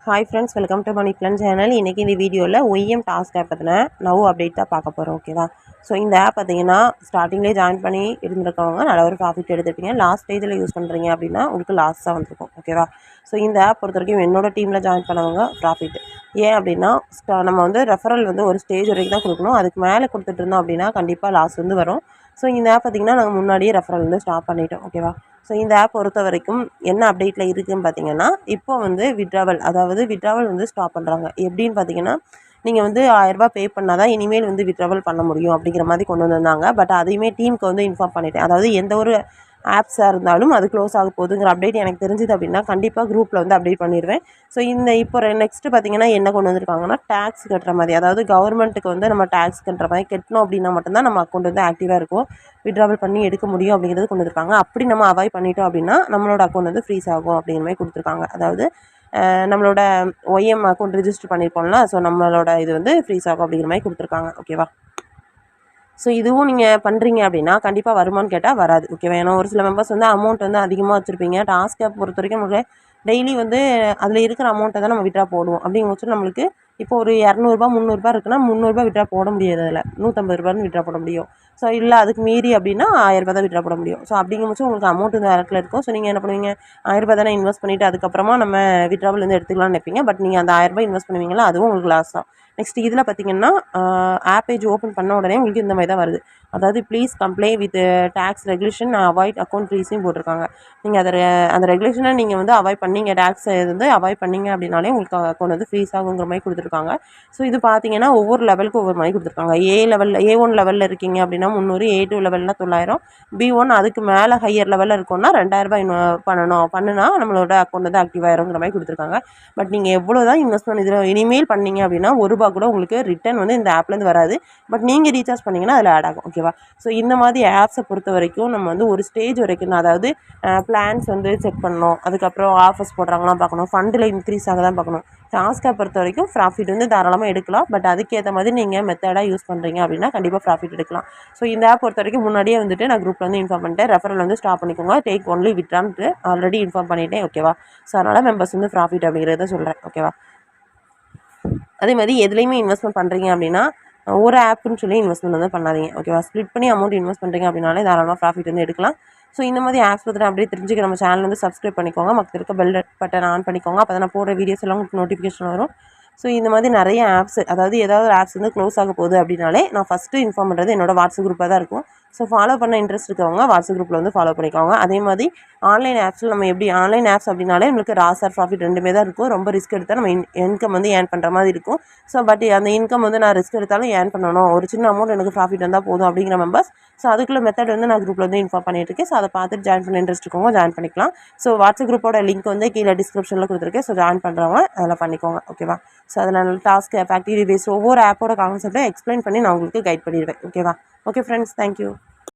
Hi friends, welcome to money plan channel. இன்றைக்கி இந்த வீடியோவில் ஒய்எம் டாஸ்க் ஆப் பற்றின நவ் அப்டேட் தான் பார்க்க போகிறோம். ஓகேவா? ஸோ இந்த ஆப் பார்த்தீங்கன்னா ஸ்டார்டிங்லேயே ஜாயின் பண்ணி இருந்திருக்கவங்க நல்ல ஒரு ப்ராஃபிட் எடுத்துருப்பீங்க. லாஸ்ட் ஸ்டேஜில் யூஸ் பண்ணுறீங்க அப்படின்னா உங்களுக்கு லாஸ் தான் வந்திருக்கும். ஓகேவா? ஸோ இந்த ஆப் பொறுத்த வரைக்கும் என்னோட டீமில் ஜாயின் பண்ணவங்க ப்ராஃபிட். ஏன் அப்படின்னா நம்ம வந்து ரெஃபரல் வந்து ஒரு ஸ்டேஜ் வரைக்கும் தான் கொடுக்கணும். அதுக்கு மேலே கொடுத்துட்டு இருந்தோம் அப்படின்னா கண்டிப்பாக லாஸ் வந்து வரும். ஸோ இந்த ஆப் பார்த்திங்கன்னா நாங்கள் முன்னாடியே ரெஃபரல் வந்து ஸ்டாப் பண்ணிட்டோம். ஓகேவா? ஸோ இந்த ஆப் பொறுத்த வரைக்கும் என்ன அப்டேட்டில் இருக்குதுன்னு பார்த்தீங்கன்னா, இப்போ வந்து வித்ட்ராவல் வந்து ஸ்டாப் பண்ணுறாங்க. எப்படின்னு பார்த்தீங்கன்னா, நீங்கள் வந்து 1000 பே பண்ணால் தான் இனிமேல் வந்து வித்ட்ராவல் பண்ண முடியும் அப்படிங்கிற மாதிரி கொண்டு வந்திருந்தாங்க. பட் அதையுமே டீமுக்கு வந்து இன்ஃபார்ம் பண்ணிட்டேன். அதாவது எந்த ஒரு ஆப்ஸாக இருந்தாலும் அது க்ளோஸ் ஆக போகுதுங்கிற அப்டேட் எனக்கு தெரிஞ்சுது அப்படின்னா கண்டிப்பாக குரூப்பில் வந்து அப்டேட் பண்ணிடுவேன். ஸோ இப்போ நெக்ஸ்ட்டு பார்த்திங்கன்னா என்ன கொண்டு வந்திருக்காங்கன்னா, டேக்ஸ் கட்டுற மாதிரி, அதாவது கவர்மெண்ட்டுக்கு வந்து நம்ம டேக்ஸ் கட்டுற மாதிரி கட்டணும் அப்படின்னா மட்டும்தான் நம்ம அக்கௌண்ட் வந்து ஆக்டிவாக இருக்கும், வித்ட்ராவல் பண்ணி எடுக்க முடியும் அப்படிங்கிறது கொண்டு வந்திருக்காங்க. அப்படி நம்ம அவாய்ட் பண்ணிட்டோம் அப்படின்னா நம்மளோட அக்கௌண்ட் வந்து ஃப்ரீஸ் ஆகும் அப்படிங்கிற மாதிரி கொடுத்துருக்காங்க. அதாவது நம்மளோட ஒய்எம் அக்கௌண்ட் ரிஜிஸ்டர் பண்ணியிருக்கோம்ல, ஸோ நம்மளோட இது வந்து ஃப்ரீஸ் ஆகும் அப்படிங்கிற மாதிரி கொடுத்துருக்காங்க. ஓகேவா? ஸோ இதுவும் நீங்கள் பண்ணுறீங்க அப்படின்னா கண்டிப்பாக வருமானு கேட்டால் வராது. ஓகேவா? ஏன்னா ஒரு சில மெம்பர்ஸ் வந்து அமௌண்ட் வந்து அதிகமாக வச்சுருப்பீங்க. டாஸ்க் ஆப் பொறுத்த வரைக்கும் நம்மளுக்கு டெய்லி வந்து அதில் இருக்கிற அமௌண்ட்டை தான் நம்ம வித்ட்ரா போடுவோம். அப்படிங்கும்போது நம்மளுக்கு இப்போ ஒரு ரூ. 200 ரூ. 300 இருக்குன்னா ரூ. 300 வித்ட்ரா போட முடியாது. அதில் ரூ. 150 வித்ட்ரா போட முடியும். ஸோ இல்லை அதுக்கு மீறி அப்படின்னா ரூ. 1000 தான் வித்ட்ரா போட முடியும். ஸோ அப்படிங்கும்போது உங்களுக்கு அமௌண்ட் வந்து இடத்துல இருக்கும். ஸோ நீங்கள் என்ன பண்ணுவீங்க, ரூ. 1000 தானே இன்வெஸ்ட் பண்ணிவிட்டு அதுக்கப்புறமா நம்ம வித்ட்ராவல் வந்து எடுத்துக்கலாம்னு நினைப்பீங்க. பட் நீங்கள் அந்த ரூ. 1000 இன்வெஸ்ட் பண்ணுவீங்களா, அதுவும் உங்களுக்கு லாஸ் தான். நெக்ஸ்ட் இதில் பார்த்தீங்கன்னா ஆப் பேஜ் ஓப்பன் பண்ண உடனே உங்களுக்கு இந்த மாதிரி தான் வருது. அதாவது please comply with tax regulation avoid account ஃப்ரீஸையும் போட்டிருக்காங்க. நீங்கள் அந்த ரெகுலேஷனை நீங்கள் வந்து அவாய்ட் பண்ணீங்க, டேக்ஸ் வந்து அவாய்ட் பண்ணீங்க அப்படின்னாலே உங்களுக்கு அக்கௌண்ட் வந்து ஃப்ரீஸ் ஆகுங்கிற மாதிரி கொடுத்துருக்காங்க. ஸோ இது பார்த்தீங்கன்னா ஒவ்வொரு லெவலுக்கு ஒவ்வொரு மாதிரி கொடுத்துருக்காங்க. A1 லெவலில் இருக்கீங்க அப்படின்னா 300, A2 லெவல்னா 900, B1 அதுக்கு மேலே ஹையர் லெவலில் இருக்கோம்னா ரூ. 2000 பண்ணுனா நம்மளோட அக்கௌண்ட் வந்து ஆக்டிவ் ஆயிருங்கிற மாதிரி கொடுத்துருக்காங்க. பட் நீங்கள் எவ்வளோ தான் இன்வெஸ்ட்மெண்ட் இதில் இனிமேல் பண்ணீங்க அப்படின்னா ₹1 கூட உங்களுக்கு ரிட்டர்ன் வந்து இந்த ஆப்லேருந்து வராது. பட் நீங்கள் ரீசார்ஜ் பண்ணிங்கன்னா அதில் ஆட் ஆகும். ஓகேவா? ஸோ இந்த மாதிரி ஆப்ஸை பொறுத்த வரைக்கும் நம்ம வந்து ஒரு ஸ்டேஜ் வரைக்கும் தான், அதாவது பிளான்ஸ் வந்து செக் பண்ணணும், அதுக்கப்புறம் ஆஃபர்ஸ் போடுறாங்களாம் பார்க்கணும், ஃபண்டில் இன்க்ரீஸ் ஆக தான் பார்க்கணும். டாஸ்க்கை பொறுத்த வரைக்கும் ப்ராஃபிட் வந்து தாராளமாக எடுக்கலாம். பட் அதுக்கேற்ற மாதிரி நீங்கள் மெத்தடாக யூஸ் பண்ணுறீங்க அப்படின்னா கண்டிப்பாக ப்ராஃபிட் எடுக்கலாம். ஸோ இந்த ஆப் பொறுத்த வரைக்கும் முன்னாடியே வந்துட்டு நான் குரூப்பில் வந்து இன்ஃபார்ம் பண்ணிட்டேன். ரெஃபரல் வந்து ஸ்டாப் பண்ணிக்கோங்க, டேக் ஒன்லி வித்ட்ரான்ட்டு ஆல்ரெடி இன்ஃபார்ம் பண்ணிட்டேன். ஓகேவா? ஸோ அதனால் மெம்பர்ஸ் வந்து ப்ராஃபிட் அப்படிங்கிறத சொல்கிறேன். ஓகேவா? அதே மாதிரி எதுலேயுமே இன்வெஸ்ட்மெண்ட் பண்ணுறீங்க அப்படின்னா ஒரு ஆப்புன்னு சொல்லி இன்வெஸ்ட்மெண்ட் வந்து பண்ணாதீங்க. ஓகேவா? ஸ்ப்ளிட் பண்ணி அமௌண்ட் இன்வெஸ்ட் பண்ணுறீங்க அப்படின்னாலே தாராளமாக ப்ராஃபிட் வந்து எடுக்கலாம். ஸோ இந்த மாதிரி ஆப்ஸ் பற்றி அப்படியே தெரிஞ்சுக்க நம்ம சேனல் வந்து சப்ஸ்கிரைப் பண்ணிக்கோங்க. மக்கள் இருக்க பெல் பட்டன் ஆன் பண்ணிக்கோங்க. அப்போ தான் நான் போடுற வீடியோஸ் எல்லாம் உங்களுக்கு நோட்டிஃபிகேஷன் வரும். ஸோ இந்த மாதிரி நிறைய ஆப்ஸ், அதாவது ஏதாவது ஒரு ஆப்ஸ் வந்து க்ளோஸ் ஆக போகுது அப்படின்னாலே நான் ஃபஸ்ட்டு இன்ஃபார்ம் பண்ணுறது என்னோடய வாட்ஸ்அப் குரூப்பாக தான் இருக்கும். ஸோ ஃபாலோ பண்ண இன்ட்ரெஸ்ட் இருக்கவங்க வாட்ஸ்அப் குரூப்பில் வந்து ஃபாலோ பண்ணிக்கோங்க. அதே மாதிரி ஆன்லைன் ஆப்ஸில் நம்ம எப்படி ஆன்லைன் ஆப்ஸ் அப்படின்னாலே நம்மளுக்கு லாஸ் ஆர் ப்ராஃபிட் ரெண்டுமே தான் இருக்கும். ரொம்ப ரிஸ்க் எடுத்தால் நம்ம இன்கம் வந்து ஏர்ன் பண்ணுற மாதிரி இருக்கும். ஸோ பட் அந்த இன்கம் வந்து நான் ரிஸ்க் எடுத்தாலும் ஏர்ன் பண்ணணும், ஒரு சின்ன அமௌண்ட் எனக்கு ப்ராஃபிட் வந்தால் போதும் அப்படிங்கிற மெம்பர்ஸ், ஸோ அதுக்குள்ள மெத்தட் வந்து நான் குரூப்பில் வந்து இன்ஃபார்ம் பண்ணிட்டு இருக்கேன். ஸோ அதை பார்த்துட்டு ஜாயின் பண்ண இன்ட்ரெஸ்ட் இருக்கவங்க ஜாயின் பண்ணிக்கலாம். ஸோ வாட்ஸ்அப் குரூப்போட லிங்க் வந்து கீழே டிஸ்கிரிப்ஷனில் கொடுத்துருக்கேன். ஸோ ஜாயின் பண்ணுறவங்க அதில் பண்ணிக்கோங்க. ஓகேவா? ஸோ அதில் டாஸ்க் ஆப் ஆக்டிவிட்டி பேஸ்ட் ஒவ்வொரு ஆப்போட கான்செப்ட்டை எக்ஸ்பிளைன் பண்ணி நான் உங்களுக்கு கைட் பண்ணிடுவேன். ஓகேவா? Okay friends, thank you.